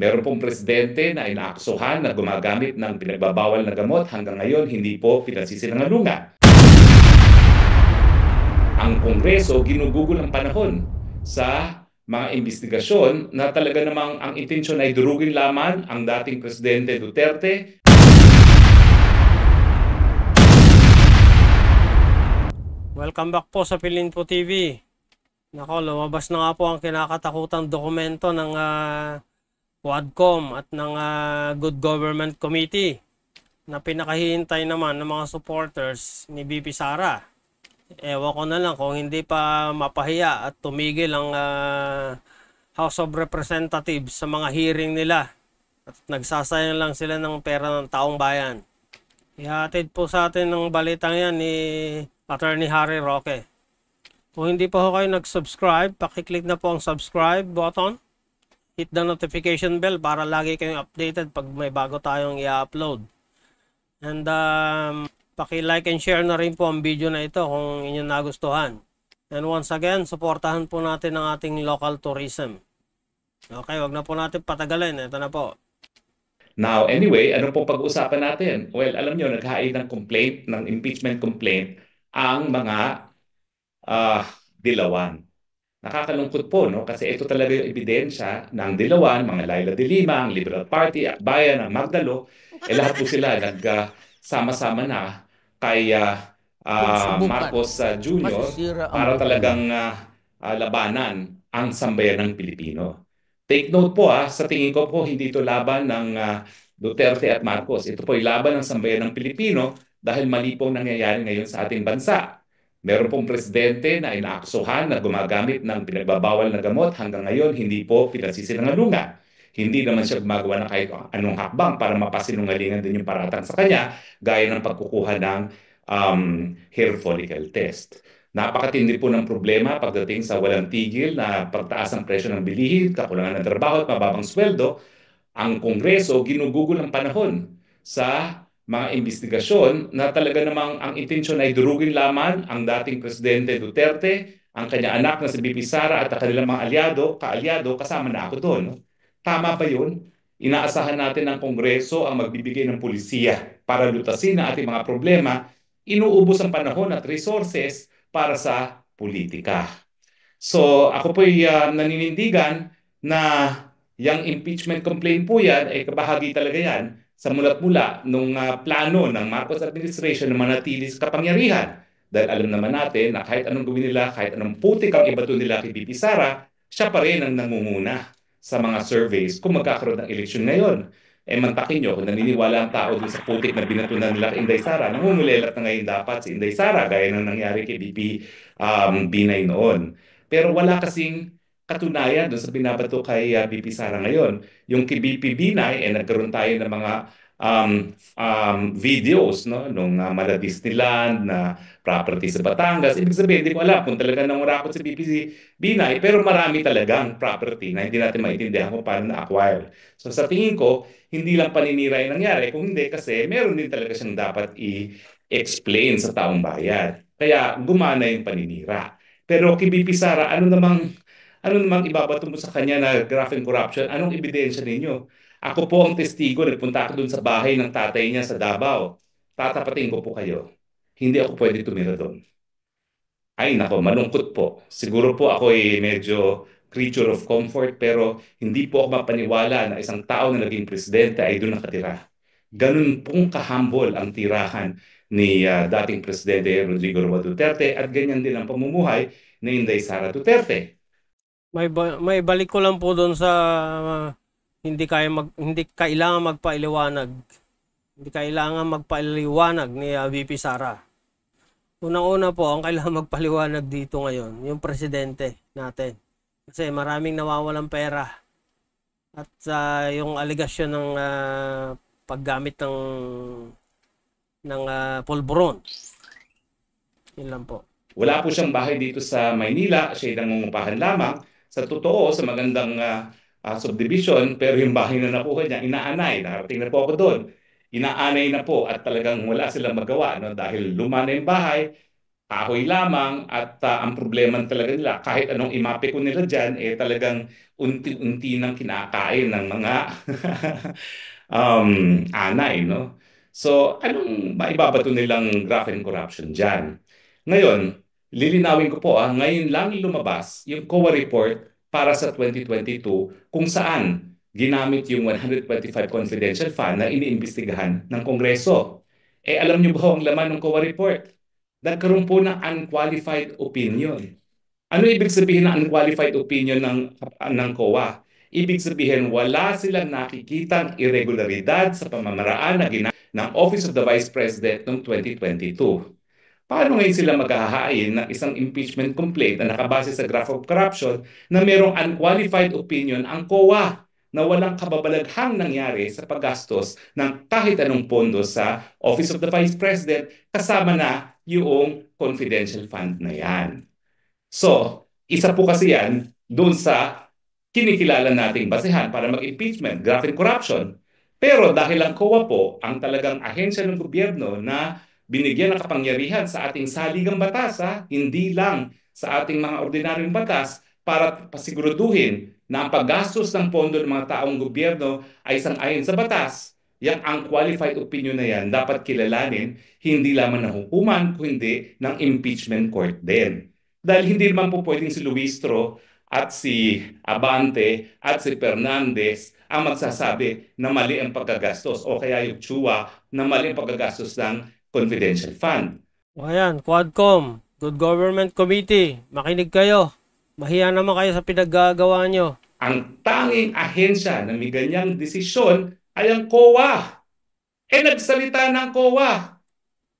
Meron pong presidente na inaaksuhan na gumagamit ng pinagbabawal na gamot, hanggang ngayon hindi po pinagsisinungalingan. Ang Kongreso ginugugol ang panahon sa mga investigasyon na talaga namang ang intensyon ay durugin lamang ang dating Presidente Duterte. Welcome back po sa Pilinpo TV. Nako, lumabas na nga po ang kinakatakutang dokumento ng Quadcom at ng Good Government Committee na pinakahihintay naman ng mga supporters ni VP Sara. Ewan ko na lang kung hindi pa mapahiya at tumigil ang House of Representatives sa mga hearing nila at nagsasayang lang sila ng pera ng taong bayan. Ihatid po sa atin ng balitang yan ni Attorney Harry Roque. Kung hindi pa ho kayo nag-subscribe, pakiclick na po ang subscribe button. Hit the notification bell para lagi kayong updated pag may bago tayong i-upload. And paki-like and share na rin po ang video na ito kung inyong nagustuhan. And once again, suportahan po natin ang ating local tourism. Okay, wag na po natin patagalin. Ito na po. Now, anyway, ano pong pag-uusapan natin? Well, alam nyo, naghain ng complaint, ng impeachment complaint, ang mga dilawan. Nakakalungkot po, no? Kasi ito talaga yung ebidensya ng dilawan, mga Laila de Lima, ang Liberal Party, Akbayan, ang Magdalo, lahat po sila nagsama-sama na kay Marcos Jr. para talagang labanan ang sambayanang Pilipino. Take note po, sa tingin ko po hindi ito laban ng Duterte at Marcos. Ito po ay laban ng sambayanang Pilipino dahil mali pong nangyayari ngayon sa ating bansa. Meron pong presidente na inaaksuhan na gumagamit ng pinagbabawal na gamot, hanggang ngayon hindi po pinagsisinungalingan. Hindi naman siya gumagawa ng kahit anong hakbang para mapasinungalingan din yung paratang sa kanya, gaya ng pagkukuha ng hair follicle test. Napakatindi po ng problema pagdating sa walang tigil na pagtaas ng presyo ng bilihin, kakulangan ng trabaho at mababang sweldo. Ang Kongreso ginugugol ang panahon sa mga investigasyon na talaga namang ang intensyon ay durugin lamang ang dating Presidente Duterte, ang kanya anak na si VP Sara at ang kanilang mga kaalyado, kasama na ako doon. Tama ba yun? Inaasahan natin ng Kongreso ang magbibigay ng pulisiya para lutasin ang ating mga problema, inuubos ang panahon at resources para sa politika. So ako po'y naninindigan na yung impeachment complaint po yan ay kabahagi talaga yan sa mulat-mula nung plano ng Marcos administration na manatili sa kapangyarihan. Dahil alam naman natin na kahit anong gawin nila, kahit anong putik ang ibato nila kay VP Sara, siya pa rin ang nangunguna sa mga surveys kung magkakaroon ng eleksyon ngayon. Mantakin nyo, kung naniniwala ang tao dun sa putik na binatunan nila kay Inday Sara, nangungulelat na ngayon dapat si Inday Sara, gaya ng nangyari kay VP Binay noon. Pero wala kasing katunayan doon sa binabato kay VP Sara ngayon. Yung kay VP Binay, nagkaroon tayo ng mga videos, no, nung Mala Disneyland na property sa Batangas. Ibig sabihin, hindi ko alam kung talaga nangurakot si VP Binay, pero marami talagang property na hindi natin maintindihan kung paano na-acquire. So sa tingin ko, hindi lang paninira yung nangyari, kung hindi kasi meron din talaga siyang dapat i-explain sa taong bayan. Kaya gumana yung paninira. Pero kay VP Sara, ano namang ibabato mo sa kanya na graft and corruption? Anong ebidensya ninyo? Ako po ang testigo, nagpunta ako dun sa bahay ng tatay niya sa Davao. Tatapatin ko po kayo. Hindi ako pwede tumira doon. Ay nako, malungkot po. Siguro po ako ay medyo creature of comfort, pero hindi po ako mapaniwala na isang tao na naging presidente ay doon nakatira. Ganun pong kahambol ang tirahan ni dating presidente Rodrigo Roa Duterte, at ganyan din ang pamumuhay ni Inday Sara Duterte. May balik ko lang po doon sa hindi kailangan magpailiwanag. Hindi kailangan magpaliwanag ni VP Sara. Unang-una po, ang kailangan magpaliwanag dito ngayon, yung presidente natin. Kasi maraming nawawalang pera. At yung aligasyon ng paggamit ng pulburon. Yun lang po. Wala po siyang bahay dito sa Maynila, siya ay nangungupahan lamang. Sa totoo, sa magandang subdivision, pero yung bahay na nakuha niya, inaanay. Narating na po ako doon. Inaanay na po at talagang wala silang magawa, no? Dahil luma na yung bahay, kahoy lamang at ang problema talaga nila, kahit anong imape ko nila dyan, talagang unti-unti nang kinakain ng mga anay, no? So, anong maibabato nilang graft and corruption dyan? Ngayon, lilinawin ko po, ngayon lang lumabas yung COA report para sa 2022 kung saan ginamit yung 125 confidential fund na iniimbestigahan ng Kongreso. Alam niyo ba ang laman ng COA report? Nagkaroon po ng unqualified opinion. Ano ibig sabihin ng unqualified opinion ng COA? Ibig sabihin wala silang nakikitang irregularidad sa pamamaraan na ginamit ng Office of the Vice President noong 2022. Paano ngayon sila maghahain ng isang impeachment complaint na nakabase sa graph of corruption na mayroong unqualified opinion ang COA na walang kababalaghang nangyari sa paggastos ng kahit anong pondo sa Office of the Vice President kasama na yung confidential fund na yan. So, isa po kasi yan doon sa kinikilala nating basehan para mag-impeachment, graft and corruption. Pero dahil ang COA po ang talagang ahensya ng gobyerno na binigyan ng kapangyarihan sa ating saligang batas, hindi lang sa ating mga ordinaryong batas para pasiguraduhin na ang paggastos ng pondo ng mga taong gobyerno ay sang-ayon sa batas. Yang unqualified opinion na yan dapat kilalanin hindi lamang ng hukuman kundi ng impeachment court din. Dahil hindi naman po pwedeng si Luistro at si Abante at si Fernandez ang magsasabi na mali ang paggagastos o kaya yung Chua na mali ang paggagastos ng confidential fund. O ayan, Quadcom, Good Government Committee, makinig kayo. Mahiya naman kayo sa pinaggagawa nyo. Ang tanging ahensya na may ganyang desisyon ay ang COA. Nagsalita ng COA.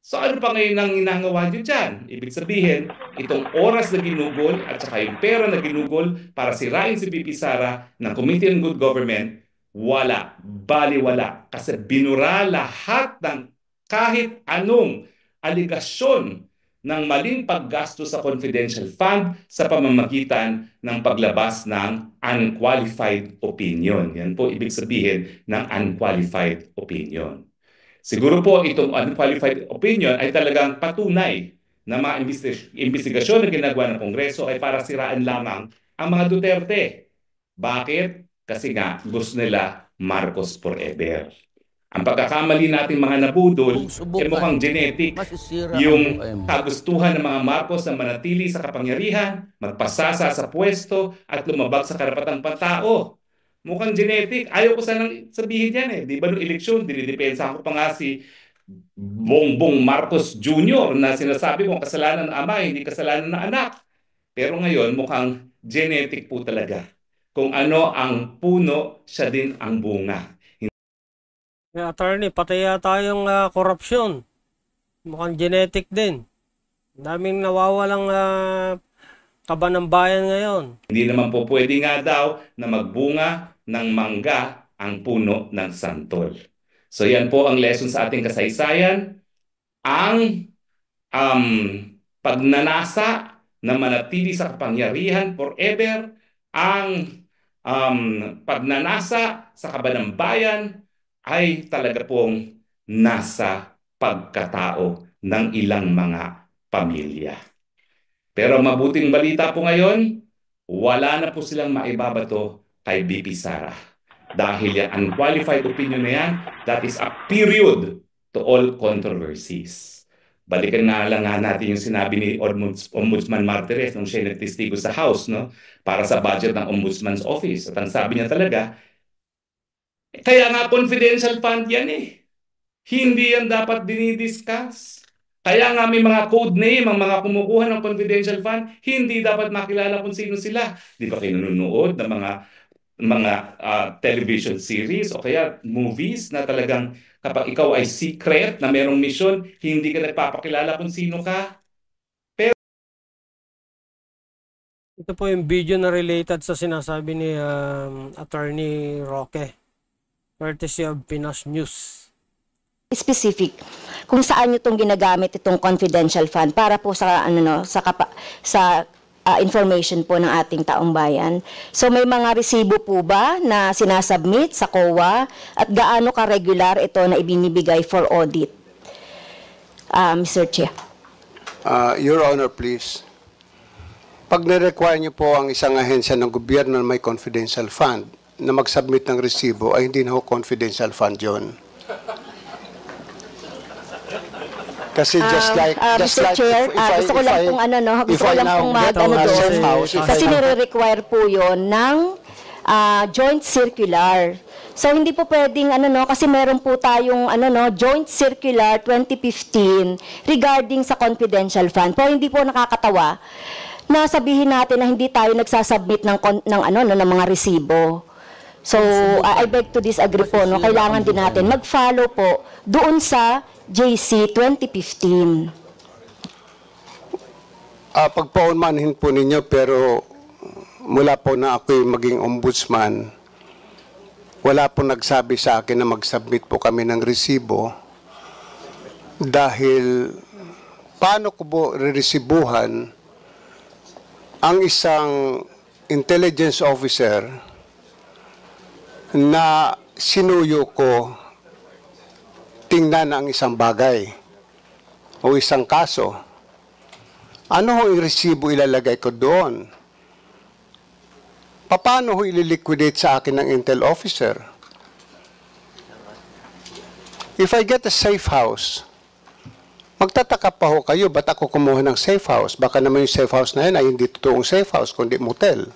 So ano pa ngayon ang inangawa nyo dyan? Ibig sabihin, itong oras na ginugol at saka yung pera na ginugol para sirain si VP Sara ng Committee on Good Government, wala, baliwala. Kasi binura lahat ng kahit anong aligasyon ng maling paggasto sa confidential fund sa pamamagitan ng paglabas ng unqualified opinion. Yan po ibig sabihin ng unqualified opinion. Siguro po itong unqualified opinion ay talagang patunay na mga investigasyon na ginagawa ng Kongreso ay para siraan lamang ang mga Duterte. Bakit? Kasi nga gusto nila Marcos forever. Ang pagkakamali natin mga nabudol mukhang genetic. Yung kagustuhan ng mga Marcos na manatili sa kapangyarihan, magpasasa sa pwesto at lumabag sa karapatang pantao. Mukhang genetic. Ayaw ko sanang sabihin yan Di ba noong eleksyon, dinidepensa ko pa nga si Bongbong Marcos Jr. na sinasabi kong kasalanan ng ama, hindi kasalanan ng anak. Pero ngayon, mukhang genetic po talaga. Kung ano ang puno, siya din ang bunga. Attorney, pati yata yung korupsyon. Mukhang genetic din. Daming nawawalang kaba ng bayan ngayon. Hindi naman po pwede nga daw na magbunga ng mangga ang puno ng santol. So yan po ang lesson sa ating kasaysayan. Ang pagnanasa na manatili sa kapangyarihan forever, ang pagnanasa sa kaba ng bayan ay talaga pong nasa pagkatao ng ilang mga pamilya. Pero mabuting balita po ngayon, wala na po silang maibabato kay VP Sara. Dahil yung unqualified opinion na yan, that is a period to all controversies. Balikan na lang nga natin yung sinabi ni Ombudsman Martires nung siya nagtestigo sa House para sa budget ng Ombudsman's Office. At ang sabi niya talaga, kaya nga confidential fund yan Hindi yan dapat dinidiscuss. Kaya nga may mga code name ang mga kumukuha ng confidential fund, hindi dapat makilala kung sino sila. Di ba kayo nanonood ng mga television series o kaya movies na talagang kapag ikaw ay secret na merong mission, hindi ka nagpapakilala kung sino ka? Ito po yung video na related sa sinasabi ni Attorney Roque. Courtesy of Pinas News. Specific kung saan nyo itong ginagamit itong confidential fund para po sa information po ng ating taong bayan. So may mga resibo po ba na sinasubmit sa COA at gaano ka-regular ito na ibinibigay for audit? Mr. Chair. Your Honor, please. Pag na-require niyo po ang isang ahensya ng gobyerno na may confidential fund na mag-submit ng resibo, ay hindi na ho confidential fund yun. Kasi Mr. Chair, gusto ko lang pong gusto ko lang pong doon. Kasi nire-require po yon ng joint circular. So hindi po pwedeng kasi meron po tayong joint circular 2015 regarding sa confidential fund. Pero hindi po nakakatawa na sabihin natin na hindi tayo nagsasubmit ng mga resibo. So I beg to disagree po, no. Kailangan din natin mag-follow po doon sa JC 2015. Pagpaunmanhin po ninyo, pero mula po na ako'y maging ombudsman, wala po nagsabi sa akin na mag-submit po kami ng resibo dahil paano ko po re-resibuhan ang isang intelligence officer na sinuyo ko tingnan ang isang bagay o isang kaso. Ano ho yung resibo ilalagay ko doon? Paano ho ililiquidate sa akin ng intel officer? If I get a safe house, magtataka pa ho kayo, ba't ako kumuha ng safe house? Baka naman yung safe house na yun ay hindi totoong safe house, kundi motel.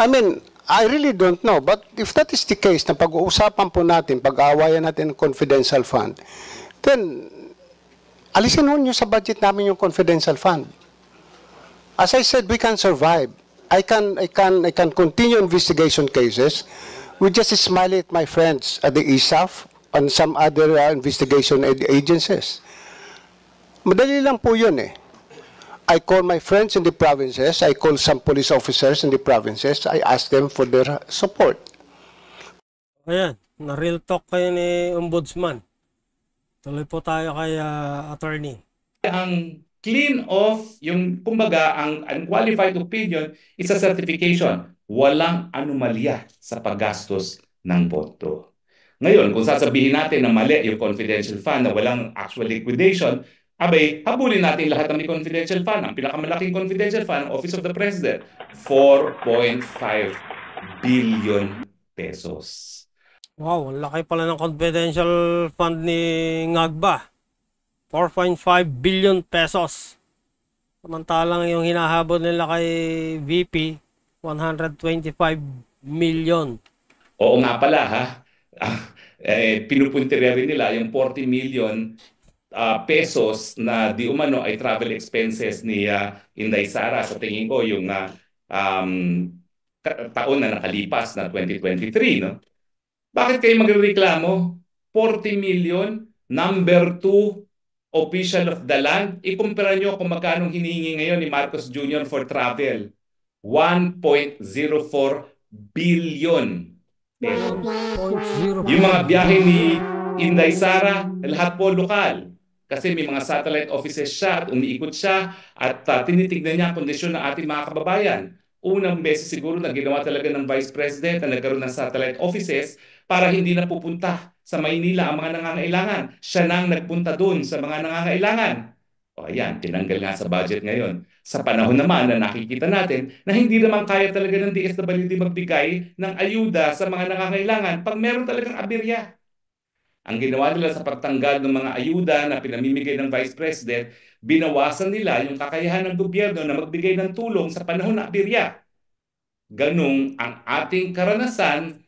I mean, I really don't know. But if that is the case, na pag-uusapan po natin, pag-aawayan natin ng confidential fund, then, alisin ho nyo sa budget namin yung confidential fund. As I said, we can survive. I can continue investigation cases. We just smile at my friends at the ISAF and some other investigation agencies. Madali lang po yun eh. I call my friends in the provinces, I call some police officers in the provinces, I ask them for their support. Ayan, na-real talk kayo ni Ombudsman. Tuloy po tayo kay attorney. Ang clean off, yung kumbaga, ang unqualified opinion is a certification. Walang anomalya sa paggastos ng boto. Ngayon, kung sasabihin natin na mali yung confidential fund na walang actual liquidation, abay, habulin natin lahat ng confidential fund. Ang pinakamalaking confidential fund, Office of the President, 4.5 billion pesos. Wow, laki pala ng confidential fund ni Ngagba. 4.5 billion pesos. Samantalang yung hinahabol nila kay VP, 125 million. Oo nga pala ha. Pinupuntirya rin nila yung 40 million pesos na di umano ay travel expenses ni Inday Sara. Sa tingin ko yung taon na nakalipas na 2023, no? Bakit kayo magreklamo? 40 million, number 2 official of the land. Ikumpara nyo kung magkano hinihingi ngayon ni Marcos Jr. for travel. 1.04 billion pesos. Yung mga biyahe ni Inday Sara, lahat po lokal. Kasi may mga satellite offices siya at umiikot siya at tinitignan niya ang kondisyon ng ating mga kababayan. Unang beses siguro na ginawa talaga ng Vice President na nagkaroon ng satellite offices para hindi na pupunta sa Maynila ang mga nangangailangan. Siya nang nagpunta doon sa mga nangangailangan. O ayan, tinanggal nga sa budget ngayon. Sa panahon naman na nakikita natin na hindi naman kaya talaga ng DSWD magbigay ng ayuda sa mga nangangailangan pag meron talagang aberya. Ang ginawa nila sa pagtanggal ng mga ayuda na pinamimigay ng Vice President, binawasan nila yung kakayahan ng gobyerno na magbigay ng tulong sa panahon na aberya. Ganong ang ating karanasan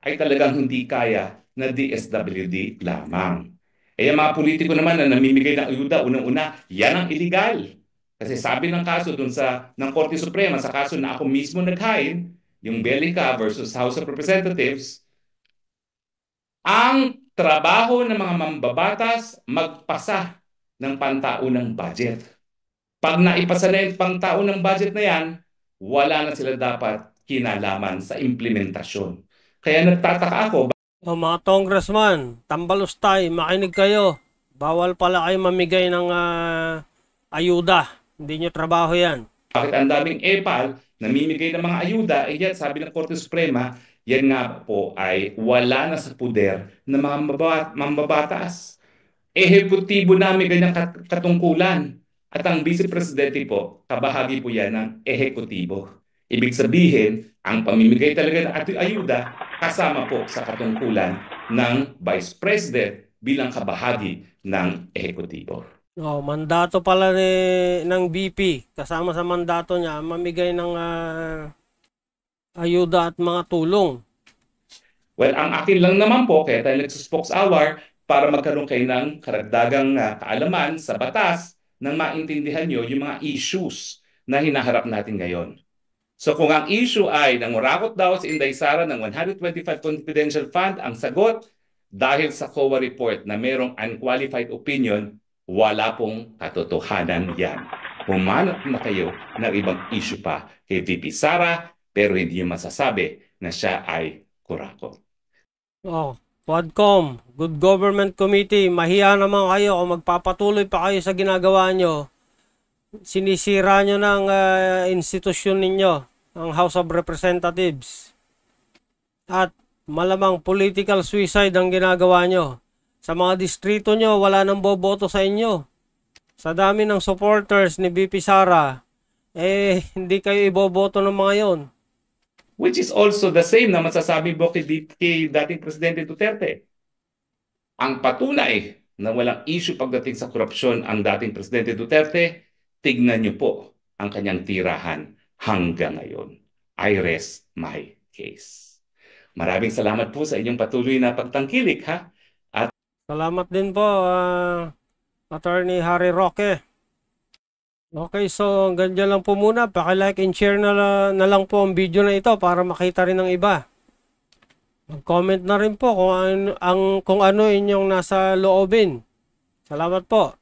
ay talagang hindi kaya na DSWD lamang. Ang mga politiko naman na namimigay ng ayuda, unang-una, yan ang illegal. Kasi sabi ng kaso dun ng Korte Suprema, sa kaso na ako mismo naghain, yung Belica versus House of Representatives, ang trabaho ng mga mambabatas magpasa ng pantaunang budget. Pag naipasa na yung pantaunang budget na yan, wala na sila dapat kinalaman sa implementasyon. Kaya nagtataka ako. Mga congressman, tambalustay, makinig kayo. Bawal pala kayo mamigay ng ayuda. Hindi nyo trabaho yan. Bakit ang daming EPAL namimigay ng mga ayuda, yet sabi ng Korte Suprema, yan nga po ay wala na sa puder ng mga mambabatas. Ehekutibo namin ganyang katungkulan. At ang Vice Presidente po, kabahagi po yan ng ehekutibo. Ibig sabihin, ang pamimigay talaga ng ayuda kasama po sa katungkulan ng Vice President bilang kabahagi ng ehekutibo. Oh, mandato pala ng BP, kasama sa mandato niya, mamigay ng ayuda at mga tulong. Well, ang akin lang naman po, kaya tayo nagsuspokes hour, para magkaroon kayo ng karagdagang kaalaman sa batas nang maintindihan nyo yung mga issues na hinaharap natin ngayon. So kung ang issue ay nangurakot daw si Inday Sara ng 125 confidential fund, ang sagot, dahil sa COA report na mayroong unqualified opinion, wala pong katotohanan yan. Humanap na kayo ng ibang issue pa kay VP Sara, pero hindi nyo masasabi na siya ay kurakot. Oh, Quadcom, Good Government Committee, mahiya naman kayo kung magpapatuloy pa kayo sa ginagawa nyo. Sinisira nyo ng institusyon ninyo, ang House of Representatives. At malamang political suicide ang ginagawa nyo. Sa mga distrito nyo, wala nang boboto sa inyo. Sa dami ng supporters ni VP Sara, hindi kayo iboboto ng mga yon. Which is also the same na masasabi mo kay dating Presidente Duterte. Ang patunay na walang issue pagdating sa korupsyon ang dating Presidente Duterte, tignan niyo po ang kanyang tirahan hanggang ngayon. I rest my case. Maraming salamat po sa inyong patuloy na pagtangkilik, ha? At salamat din po, Attorney Harry Roque. Okay, so ganyan lang po muna. Paki-like and share na lang po ang video na ito para makita rin ng iba. Mag-comment na rin po kung ano inyong nasa loobin. Salamat po.